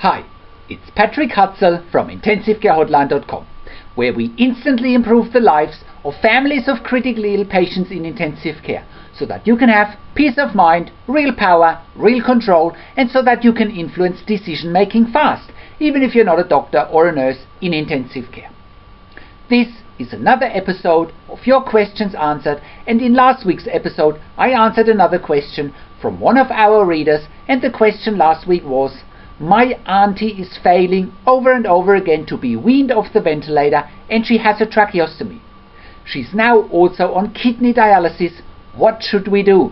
Hi, it's Patrick Hutzel from IntensiveCareHotline.com, where we instantly improve the lives of families of critically ill patients in intensive care, so that you can have peace of mind, real power, real control, and so that you can influence decision making fast, even if you're not a doctor or a nurse in intensive care. This is another episode of Your Questions Answered, and in last week's episode I answered another question from one of our readers, and the question last week was: my auntie is failing over and over again to be weaned off the ventilator and she has a tracheostomy. She's now also on kidney dialysis. What should we do?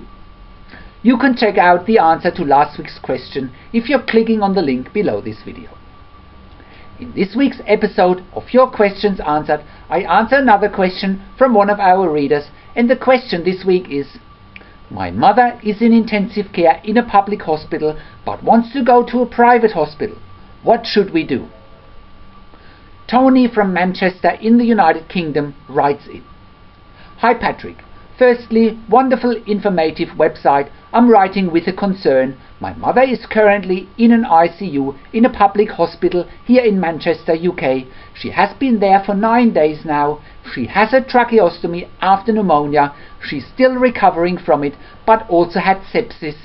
You can check out the answer to last week's question if you're clicking on the link below this video. In this week's episode of Your Questions Answered, I answer another question from one of our readers, and the question this week is: my mother is in intensive care in a public hospital but wants to go to a private hospital. What should we do? Tony from Manchester in the United Kingdom writes in: Hi Patrick, firstly, wonderful informative website. I'm writing with a concern. My mother is currently in an ICU in a public hospital here in Manchester, UK. She has been there for 9 days now. She has a tracheostomy after pneumonia. She's still recovering from it, but also had sepsis.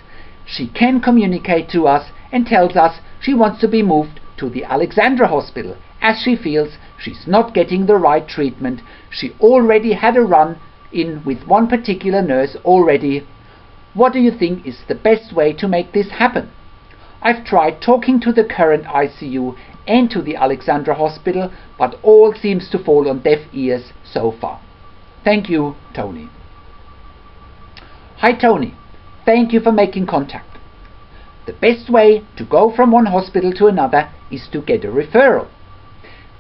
She can communicate to us and tells us she wants to be moved to the Alexandra hospital as she feels she's not getting the right treatment. She already had a run in with one particular nurse already. What do you think is the best way to make this happen? I've tried talking to the current ICU and to the Alexandra hospital, but all seems to fall on deaf ears so far. Thank you, Tony. Hi Tony, thank you for making contact. The best way to go from one hospital to another is to get a referral.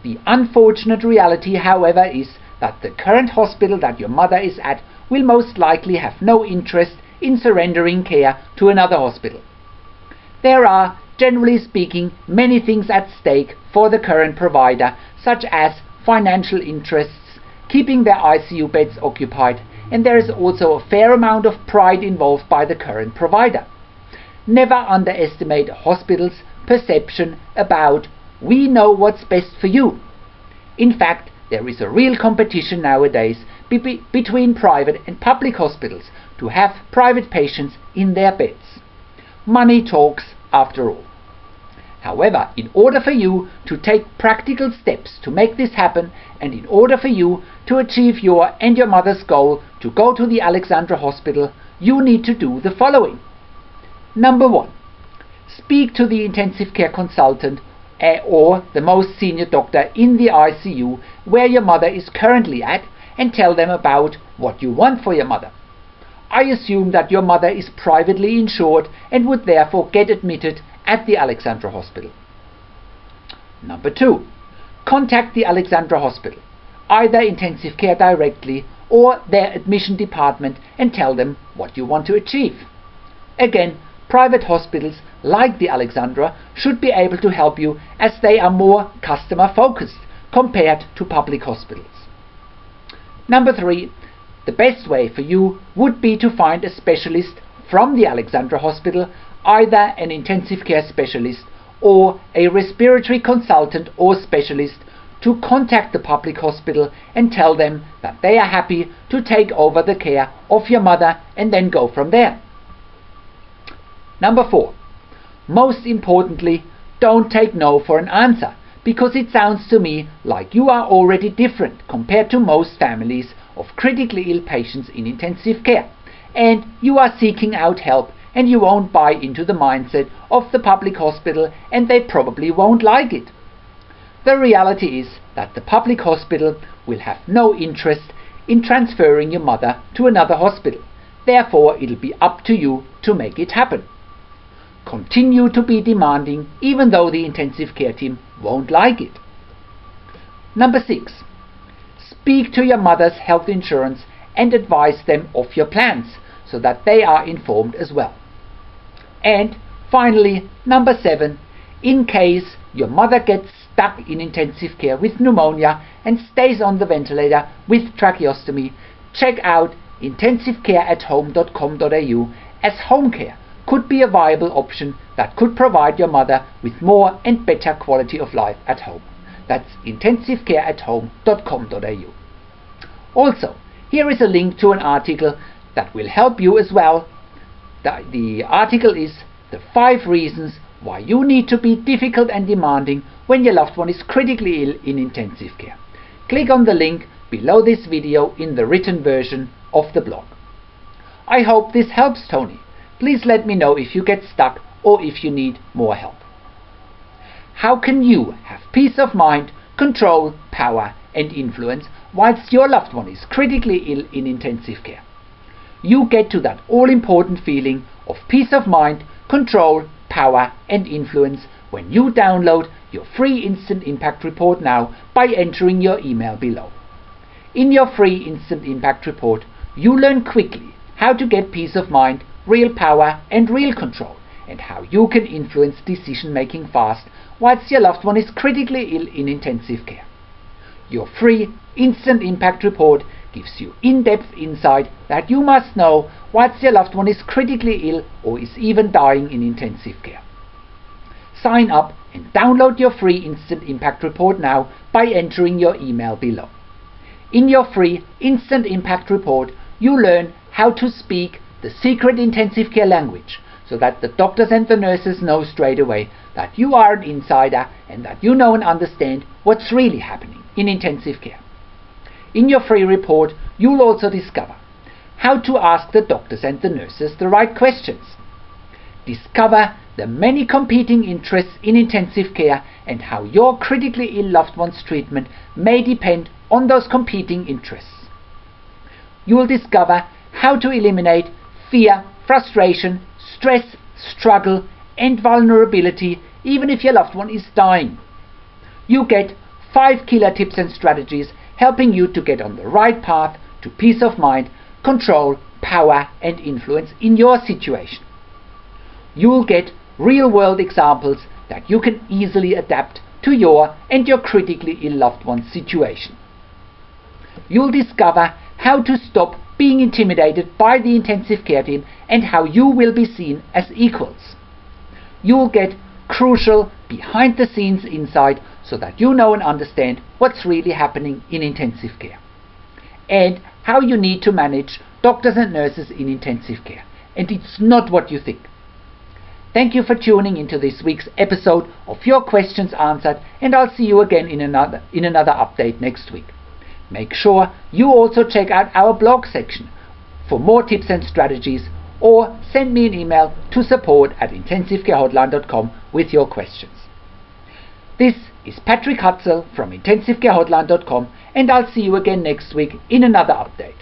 The unfortunate reality, however, is that the current hospital that your mother is at will most likely have no interest in surrendering care to another hospital. There are, generally speaking, many things at stake for the current provider, such as financial interests, keeping their ICU beds occupied, and there is also a fair amount of pride involved by the current provider. Never underestimate a hospital's perception about "we know what's best for you." In fact, there is a real competition nowadays between private and public hospitals to have private patients in their beds. Money talks after all. However, in order for you to take practical steps to make this happen, and in order for you to achieve your and your mother's goal to go to the Alexandra hospital, you need to do the following. Number 1. Speak to the intensive care consultant or the most senior doctor in the ICU where your mother is currently at, and tell them about what you want for your mother. I assume that your mother is privately insured and would therefore get admitted at the Alexandra hospital. Number 2. Contact the Alexandra hospital, either intensive care directly or their admission department, and tell them what you want to achieve. Again, private hospitals like the Alexandra should be able to help you, as they are more customer focused compared to public hospitals. Number 3. The best way for you would be to find a specialist from the Alexandra hospital, either an intensive care specialist or a respiratory consultant or specialist, to contact the public hospital and tell them that they are happy to take over the care of your mother, and then go from there. Number 4. Most importantly, don't take no for an answer, because it sounds to me like you are already different compared to most families of critically ill patients in intensive care, and you are seeking out help, and you won't buy into the mindset of the public hospital, and they probably won't like it. The reality is that the public hospital will have no interest in transferring your mother to another hospital. Therefore, it'll be up to you to make it happen. Continue to be demanding, even though the intensive care team won't like it. Number 6. Speak to your mother's health insurance and advise them of your plans so that they are informed as well. And finally, number 7. In case your mother gets stuck in intensive care with pneumonia and stays on the ventilator with tracheostomy, check out intensivecareathome.com.au as home care could be a viable option that could provide your mother with more and better quality of life at home. That's intensivecareathome.com.au. Also, here is a link to an article that will help you as well. The article is The 5 Reasons Why You Need to Be Difficult and Demanding When Your Loved One is Critically Ill in Intensive Care. Click on the link below this video in the written version of the blog. I hope this helps, Tony. Please let me know if you get stuck or if you need more help. How can you have peace of mind, control, power and influence whilst your loved one is critically ill in intensive care? You get to that all-important feeling of peace of mind, control, power and influence when you download your free Instant Impact Report now by entering your email below. In your free Instant Impact Report, you learn quickly how to get peace of mind, real power and real control, and how you can influence decision making fast whilst your loved one is critically ill in intensive care. Your free Instant Impact Report gives you in-depth insight that you must know whilst your loved one is critically ill or is even dying in intensive care. Sign up and download your free Instant Impact Report now by entering your email below. In your free Instant Impact Report, you learn how to speak the secret intensive care language, so that the doctors and the nurses know straight away that you are an insider and that you know and understand what's really happening in intensive care. In your free report, you'll also discover how to ask the doctors and the nurses the right questions. Discover the many competing interests in intensive care and how your critically ill loved one's treatment may depend on those competing interests. You will discover how to eliminate fear, frustration, stress, struggle and vulnerability even if your loved one is dying. You get 5 killer tips and strategies helping you to get on the right path to peace of mind, control, power and influence in your situation. You will get real-world examples that you can easily adapt to your and your critically ill loved one's situation. You'll discover how to stop being intimidated by the intensive care team and how you will be seen as equals. You'll get crucial behind-the-scenes insight so that you know and understand what's really happening in intensive care, and how you need to manage doctors and nurses in intensive care. And it's not what you think. Thank you for tuning into this week's episode of Your Questions Answered, and I'll see you again in another update next week. Make sure you also check out our blog section for more tips and strategies, or send me an email to support@intensivecarehotline.com with your questions. This is Patrick Hutzel from intensivecarehotline.com, and I'll see you again next week in another update.